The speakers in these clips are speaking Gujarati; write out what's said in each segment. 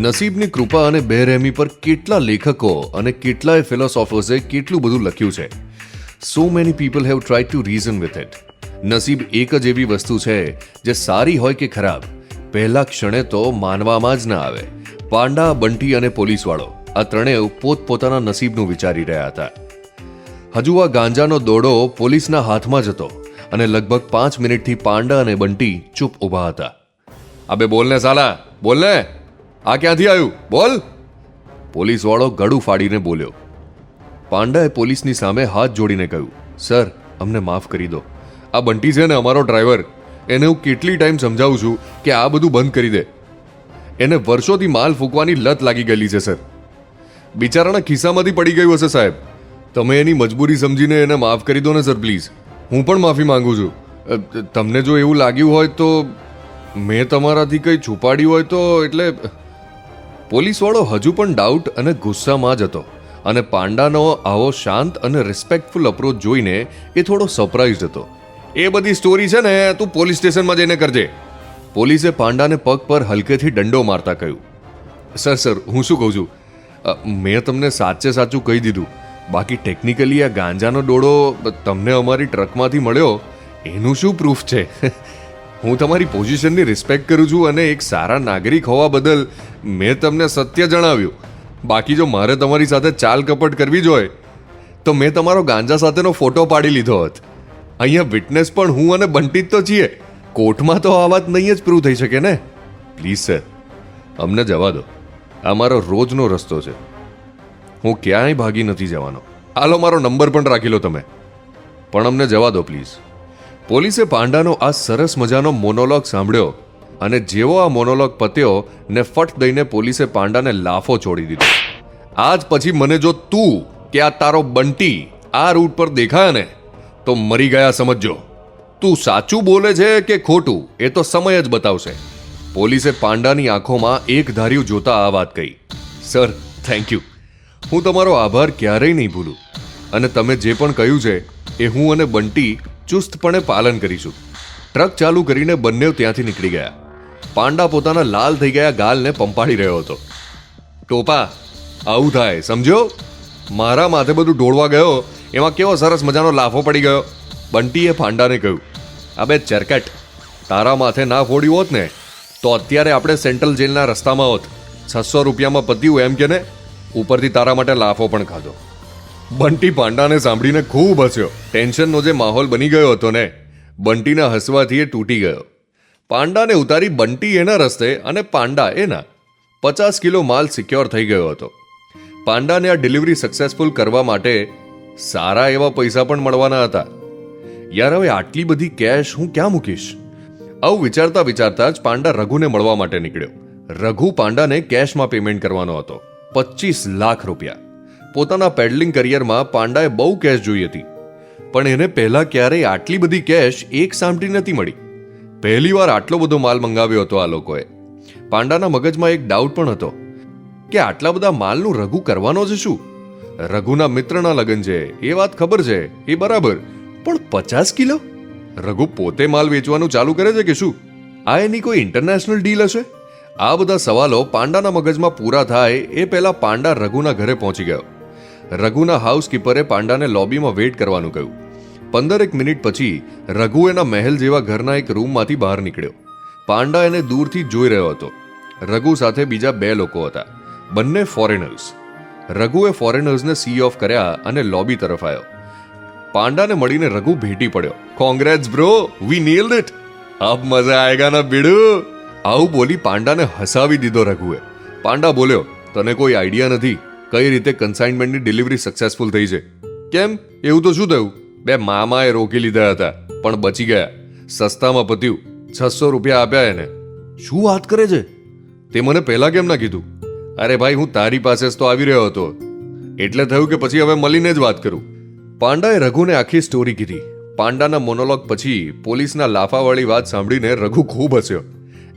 નસીબની કૃપા અને બેરહેમી પર કેટલા લેખકો અને કેટલાય ફિલોસોફર્સે કેટલું બધું લખ્યું છે. So many people have tried to reason with it. નસીબ એક જ એવી વસ્તુ છે જે સારી હોય કે ખરાબ પહેલા ક્ષણે તો માનવામાં જ ના આવે. પાંડા, બંટી અને પોલીસવાળો આ ત્રણેય પોતપોતાના નસીબનું વિચારી રહ્યા હતા. હજુ આ ગાંજાનો દોડો પોલીસના હાથમાં જ હતો અને લગભગ 5 મિનિટથી પાંડા અને બંટી ચૂપ ઊભા હતા. અબે બોલને સાલા, બોલને, આ ક્યાંથી આવ્યું, બોલ. પોલીસવાળો ગળું ફાડીને બોલ્યો. પાંડાએ પોલીસની સામે હાથ જોડીને કહ્યું, સર, અમને માફ કરી દો. આ બંટી છે ને અમારો ડ્રાઈવર, એને હું કેટલી ટાઈમ સમજાવું છું કે આ બધું બંધ કરી દે. એને વર્ષોથી માલ ફૂંકવાની લત લાગી ગયેલી છે સર. બિચારાના ખિસ્સામાંથી પડી ગયું હશે સાહેબ. તમે એની મજબૂરી સમજીને એને માફ કરી દો ને સર પ્લીઝ. હું પણ માફી માંગુ છું. તમને જો એવું લાગ્યું હોય તો મેં તમારાથી કંઈ છુપાડ્યું હોય તો એટલે. પોલીસવાળો હજુ પણ ડાઉટ અને ગુસ્સામાં જ હતો અને પાંડાનો આવો શાંત અને રિસ્પેક્ટફુલ અપ્રોચ જોઈને એ થોડો સરપ્રાઇઝડ હતો. એ બધી સ્ટોરી છે ને તું પોલીસ સ્ટેશનમાં જઈને કરજે. પોલીસે પાંડાને પગ પર હલકેથી દંડો મારતા કહ્યું, સર હું શું કહું છું, મેં તમને સાચે સાચું કહી દીધું. બાકી ટેકનિકલી આ ગાંજાનો ડોડો તમને અમારી ટ્રકમાંથી મળ્યો એનું શું પ્રૂફ છે? હું તમારી પોઝિશનની રિસ્પેક્ટ કરું છું અને એક સારા નાગરિક હોવા બદલ મેં તમને સત્ય જણાવ્યું. બાકી જો મારે તમારી સાથે ચાલ કપટ કરવી જ હોય તો મેં તમારો ગાંજા સાથેનો ફોટો પાડી લીધો હોત. અહીંયા વિટનેસ પણ હું અને બંટી જ તો છીએ. કોર્ટમાં તો આ વાત નહીં જ પ્રૂવ થઈ શકે ને. પ્લીઝ સર, અમને જવા દો. આ મારો રોજનો રસ્તો છે. હું ક્યાંય ભાગી નથી જવાનો. હાલો, મારો નંબર પણ રાખી લો તમે, પણ અમને જવા દો પ્લીઝ. પોલીસે પાંડાનો આ સરસ મજાનો મોનોલોગ સાંભળ્યો અને જેવો આ મોનોલોગ પત્યો ને ફટ દઈને પોલીસે પાંડાને લાફો છોડી દીધો. આજ પછી મને જો તું કે આ તારો બંટી આ રૂટ પર દેખાય ને તો મરી ગયા સમજજો. તું સાચું બોલે છે કે ખોટું એ તો સમય જ બતાવશે. પોલીસે પાંડાની આંખોમાં એક ધાર્યું જોતા આ વાત કહી, સર થેન્ક યુ. હું તમારો આભાર ક્યારેય નહીં ભૂલું અને તમે જે પણ કહ્યું છે એ હું અને બંટી ચુસ્તપણે પાલન કરીશું. ટ્રક ચાલુ કરીને બંને ત્યાંથી નીકળી ગયા. પાંડા પોતાના લાલ થઈ ગયા ગાલને પંપાડી રહ્યો હતો. ટોપા, આવું થાય સમજ્યો? મારા માથે બધું ઢોળવા ગયો એમાં કેવો સરસ મજાનો લાફો પડી ગયો. બંટીએ પાંડાને કહ્યું, અબે ચરકટ, તારા માથે ના ફોડ્યું હોત ને તો અત્યારે આપણે સેન્ટ્રલ જેલના રસ્તામાં હોત. 600 રૂપિયામાં પત્યું એમ કે ને, ઉપરથી તારા માટે લાફો પણ ખાધો. બંટી પાંડાને સાંભળીને ખૂબ હસ્યો. ટેન્શનનો જે માહોલ બની ગયો હતો ને, બંટીના હસવાથી એ તૂટી ગયો. પાંડાને ઉતારી બંટી એના રસ્તે અને પાંડા એના. 50 કિલો માલ સિક્યોર થઈ ગયો હતો. પાંડાને આ ડિલિવરી સક્સેસફુલ કરવા માટે સારા એવા પૈસા પણ મળવાના હતા. યાર, હવે આટલી બધી કેશ હું ક્યાં મૂકીશ? આવું વિચારતા વિચારતા જ પાંડા રઘુને મળવા માટે નીકળ્યો. રઘુ પાંડાને કેશમાં પેમેન્ટ કરવાનો હતો, 25 લાખ રૂપિયા. પોતાના પેડલિંગ કરિયરમાં પાંડાએ બહુ કેશ જોઈ હતી, પણ એને પહેલા ક્યારેય આટલી બધી કેશ એક સામટી નથી મળી. પહેલી વાર આટલો બધો માલ મંગાવ્યો હતો આ લોકોએ. પાંડાના મગજમાં એક ડાઉટ પણ હતો કે આટલા બધા માલનું રઘુ કરવાનો છે શું? રઘુના મિત્રના લગ્ન છે એ વાત ખબર છે, એ બરાબર, પણ 50 કિલો? રઘુ પોતે માલ વેચવાનું ચાલુ કરે છે કે શું? આ એની કોઈ ઇન્ટરનેશનલ ડીલ હશે? આ બધા સવાલો પાંડાના મગજમાં પૂરા થાય એ પહેલા પાંડા રઘુના ઘરે પહોંચી ગયો. રઘુના હાઉસકીપરે પાંડાને લોબીમાં વેઇટ કરવાનું કહ્યું. 15 મિનિટ પછી રઘુ એના મહેલ જેવા ઘરના એક રૂમમાંથી બહાર નીકળ્યો. પાંડા એને દૂરથી જોઈ રહ્યો હતો. રઘુ સાથે બીજા 2 લોકો હતા, બંને ફોરેનર્સ. રઘુએ ફોરેનર્સને સી ઓફ કર્યા અને લોબી તરફ આવ્યો. પાંડાને મળીને રઘુ ભેટી પડ્યો. Congrats bro, V નેલ્ડ it. અબ મજા આયેગા ના બીડુ. આવું બોલી પાંડાને હસાવી દીધો રઘુએ. પાંડા બોલ્યો, તને કોઈ આઈડિયા નથી કઈ રીતે કન્સાઇનમેન્ટની ડિલિવરી સક્સેસફુલ થઈ છે? કેમ, એવું તો શું થયું? 2 મામાએ રોકી લીધા હતા પણ બચી ગયા. સસ્તામાં પત્યું. 600 રૂપિયા આપ્યા એને. શું વાત કરે છે? તે મને પહેલા કેમ ના કીધું? અરે ભાઈ, હું તારી પાસે જ તો આવી રહ્યો હતો એટલે થયું કે પછી હવે મળીને જ વાત કરું. પાંડાએ રઘુને આખી સ્ટોરી કીધી. પાંડાના મોનોલોગ પછી પોલીસના લાફાવાળી વાત સાંભળીને રઘુ ખૂબ હસ્યો.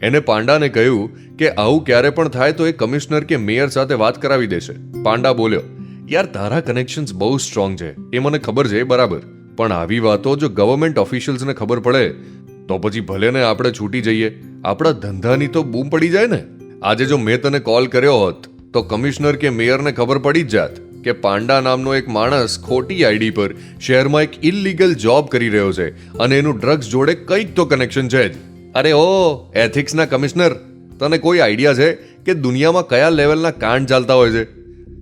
એને પાંડાને કહ્યું કે આવું ક્યારે પણ થાય તો એ કમિશનર કે મેયર સાથે વાત કરાવી દેશે. પાંડા બોલ્યો, યાર, તારા કનેક્શન્સ બહુ સ્ટ્રોંગ છે એ મને ખબર છે, બરાબર, પણ આવી વાતો જો ગવર્મેન્ટ ઓફિશિયલ્સને ખબર પડે તો પછી ભલે ને આપણે છૂટી જઈએ, આપણા ધંધાની તો બૂમ પડી જાય ને. આજે જો મેં તને કોલ કર્યો હોત તો કમિશનર કે મેયરને ખબર પડી જ જાત કે પાંડા નામનો એક માણસ ખોટી આઈડી પર શહેરમાં એક ઇલીગલ જોબ કરી રહ્યો છે અને એનું ડ્રગ્સ જોડે કંઈક તો કનેક્શન છે જ. અરે ઓ એથિક્સના કમિશનર, તને કોઈ આઈડિયા છે કે દુનિયામાં કયા લેવલના કાંડ ચાલતા હોય છે?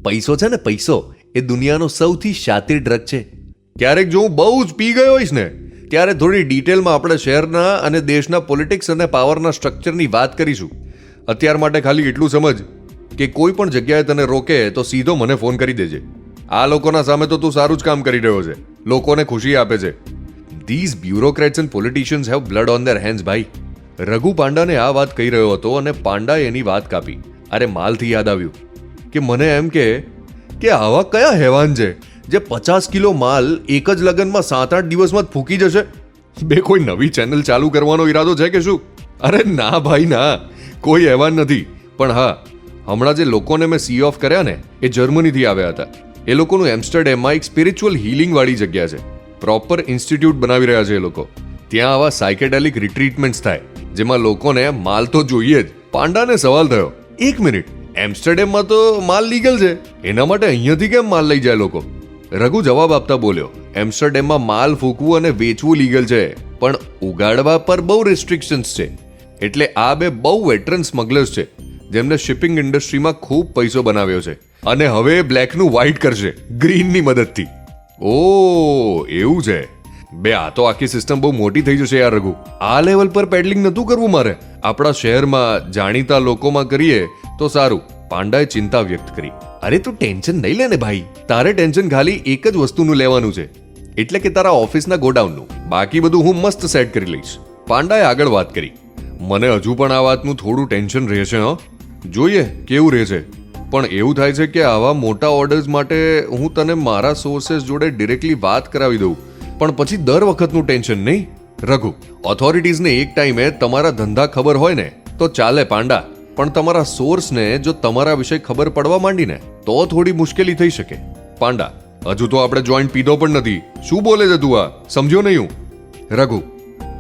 પૈસો છે ને, પૈસો એ દુનિયાનો સૌથી શાતિર ડ્રગ છે. ક્યારેક જો હું બહુ જ પી ગયો હોઈશ ને ત્યારે થોડી ડિટેલમાં આપણે શહેરના અને દેશના પોલિટિક્સ અને પાવરના સ્ટ્રક્ચરની વાત કરીશું. અત્યાર માટે ખાલી એટલું સમજ કે કોઈ પણ જગ્યાએ તને રોકે તો સીધો મને ફોન કરી દેજે. આ લોકોના સામે તો તું સારું જ કામ કરી રહ્યો છે, લોકોને ખુશી આપે છે. These bureaucrats and politicians have blood on their hands ભાઈ. રઘુ પાંડાને આ વાત કહી રહ્યો હતો અને પાંડાએ એની વાત કાપી. અરે માલથી યાદ આવ્યું કે મને એમ કે આવા કયા હેવાન છે જે 50 કિલો માલ એક જ લગનમાં 7-8 દિવસમાં જ ફૂંકી જશે? બે કોઈ નવી ચેનલ ચાલુ કરવાનો ઈરાદો છે કે શું? અરે ના ભાઈ ના, કોઈ હેવાન નથી. પણ હા, હમણાં જે લોકોને મેં સી ઓફ કર્યા ને એ જર્મનીથી આવ્યા હતા. એ લોકોનું એમ્સ્ટરડેમમાં એક સ્પિરિચ્યુઅલ હિલિંગ વાળી જગ્યા છે. પ્રોપર ઇન્સ્ટિટ્યૂટ બનાવી રહ્યા છે એ લોકો. ત્યાં આવા સાયકેડેલિક રિટ્રીટમેન્ટ્સ થાય જેમાં લોકોને માલ તો જોઈએ જ. પાંડાને સવાલ થયો, 1 મિનિટ, એમ્સ્ટરડેમમાં તો માલ લીગલ છે, એના માટે અહીંયાથી કેમ માલ લઈ જાય લોકો? રઘુ જવાબ આપતા બોલ્યો, એમ્સ્ટરડેમમાં માલ ફૂંકવું અને વેચવું લીગલ છે, પણ ઉગાડવા પર બહુ રિસ્ટ્રિક્શન્સ છે. એટલે આ બે બહુ વેટરન સ્મગલર્સ છે જેમને શિપિંગ ઇન્ડસ્ટ્રીમાં ખૂબ પૈસો બનાવ્યો છે અને હવે બ્લેકનું વ્હાઇટ કરશે ગ્રીનની મદદથી. ઓ એવું છે બે, આ તો આખી સિસ્ટમ બહુ મોટી થઈ જશે યાર રઘુ. આ લેવલ પર પેડલિંગ નતું કરવું મારે. આપણા શહેરમાં જાણીતા લોકોમાં કરીએ તો સારું. પાંડાએ ચિંતા વ્યક્ત કરી. અરે તું ટેન્શન નહીં લે ને ભાઈ, તારે ટેન્શન ખાલી એક જ વસ્તુનું લેવાનું છે, એટલે કે તારા ઓફિસના ગોડાઉનનું. બાકી બધું હું મસ્ત સેટ કરી લઈશ. પાંડાએ આગળ વાત કરી. મને હજુ પણ આ વાતનું થોડું ટેન્શન રહે છે. જોઈએ કેવું રહે છે. પણ એવું થાય છે કે આવા મોટા ઓર્ડર્સ માટે હું તને મારા સોર્सेस જોડે ડિરેક્ટલી વાત કરાવી દઉં, પણ પછી દર વખતનું ટેન્શન નહીં. રઘુ, ઓથોરિટીઝને એક ટાઈમે તમારા ધંધા ખબર હોય ને તો ચાલે પાંડા, પણ તમારા સોર્સને જો તમારા વિશે ખબર પડવા માંડીને તો થોડી મુશ્કેલી થઈ શકે. પાંડા, હજુ તો આપણે જોઈન્ટ પીધો પણ નથી. શું બોલે છે તું? આ સમજ્યો નહીં હું? રઘુ,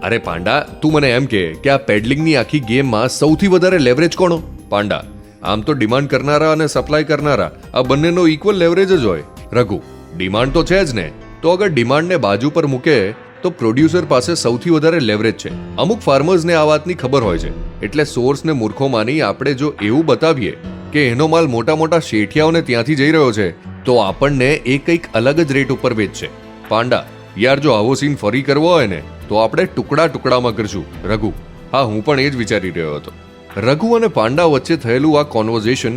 અરે પાંડા, તું મને એમ કે આ પેડલિંગની આખી ગેમમાં સૌથી વધારે લેવરેજ કોનો? પાંડા, આમ તો ડિમાન્ડ કરનારા અને સપ્લાય કરનારા આ બંનેનો ઇક્વલ લેવરેજ જ હોય. રઘુ, ડિમાન્ડ તો છે જ ને, તો અગર ડિમાન્ડને બાજુ પર મૂકે તો પ્રોડ્યુસર પાસે સૌથી વધારે લેવરેજ છે. અમુક ફાર્મર્સને આ વાતની ખબર હોય છે, એટલે સોર્સને મૂર્ખો માની આપણે જો એવું બતાવીએ કે એનો માલ મોટા મોટા શેઠિયાઓને ત્યાંથી જઈ રહ્યો છે તો આપણને એ કંઈક અલગ જ રેટ ઉપર વેચશે. પાંડા, યાર જો આવો સીન ફરી કરવો હોય ને તો આપણે ટુકડામાં કરશું. રઘુ, હા હું પણ એ જ વિચારી રહ્યો હતો. રઘુ અને પાંડા વચ્ચે થયેલું આ કોન્વર્ઝેશન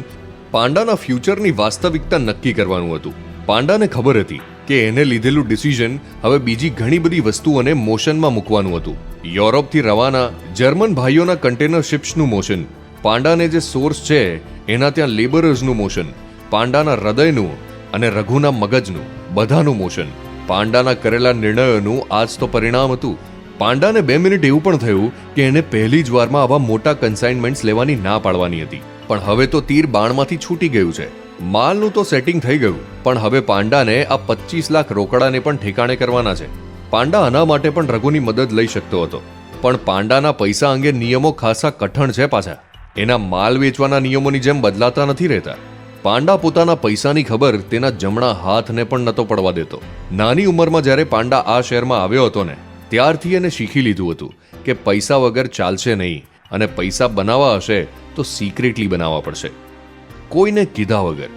પાંડાના ફ્યુચરની વાસ્તવિકતા નક્કી કરવાનું હતું. પાંડાને ખબર હતી કે એને લીધેલું ડિસિઝન હવે બીજી ઘણી બધી વસ્તુઓને મોશનમાં મૂકવાનું હતું. યુરોપથી રવાના જર્મન ભાઈઓના કન્ટેનર શિપ્સનું મોશન, પાંડાને જે સોર્સ છે એના ત્યાં લેબરર્સનું મોશન, પાંડાના હૃદયનું અને રઘુના મગજનું બધાનું મોશન, પાંડાના કરેલા નિર્ણયોનું આજ તો પરિણામ હતું. પાંડાને 2 મિનિટ એવું પણ થયું કે એને પહેલી જ વારમાં આવા મોટા કન્સાઇનમેન્ટ્સ લેવાની ના પાડવાની હતી. પણ હવે તો તીર બાણમાંથી છૂટી ગયું છે. માલનું તો સેટિંગ થઈ ગયું, પણ હવે પાંડાને આ 25 લાખ રોકડાને પણ ઠેકાણે કરવાના છે. પાંડા આના માટે પણ રઘુની મદદ લઈ શકતો હતો, પણ પાંડાના પૈસા અંગે નિયમો ખાસા કઠણ છે પાછા. એના માલ વેચવાના નિયમોની જેમ બદલાતા નથી રહેતા. પાંડા પોતાના પૈસાની ખબર તેના જમણા હાથને પણ નતો પડવા દેતો. નાની ઉંમરમાં જ્યારે પાંડા આ શહેરમાં આવ્યો હતો ને ત્યારથી એને શીખી લીધું હતું કે પૈસા વગર ચાલશે નહીં અને પૈસા બનાવવા હશે તો સિક્રેટલી બનાવવા પડશે, કોઈને કીધા વગર.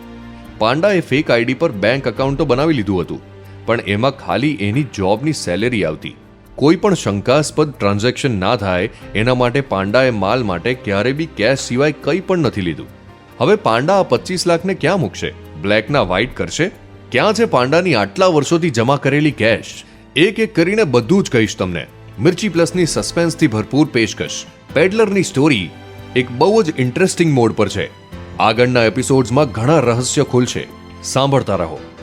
પાંડાએ ફેક આઈડી પર બેંક એકાઉન્ટ તો બનાવી લીધું હતું, પણ એમાં ખાલી એની જોબની સેલેરી આવતી. કોઈ પણ શંકાસ્પદ ટ્રાન્ઝેક્શન ના થાય એના માટે પાંડાએ માલ માટે ક્યારે બી કેશ સિવાય કંઈ પણ નથી લીધું. હવે પાંડા આ 25 લાખને ક્યાં મૂકશે? બ્લેકના વ્હાઇટ કરશે? ક્યાં છે પાંડાની આટલા વર્ષોથી જમા કરેલી કેશ? એક એક કરીને બધું જ કહીશ તમને. મિર્ચી પ્લસની સસ્પેન્સથી ભરપૂર પેશકશ પેડલરની સ્ટોરી એક બહુ જ ઇન્ટરેસ્ટિંગ મોડ પર છે. આગળના એપિસોડ્સમાં ઘણા રહસ્ય ખુલશે. સાંભળતા રહો.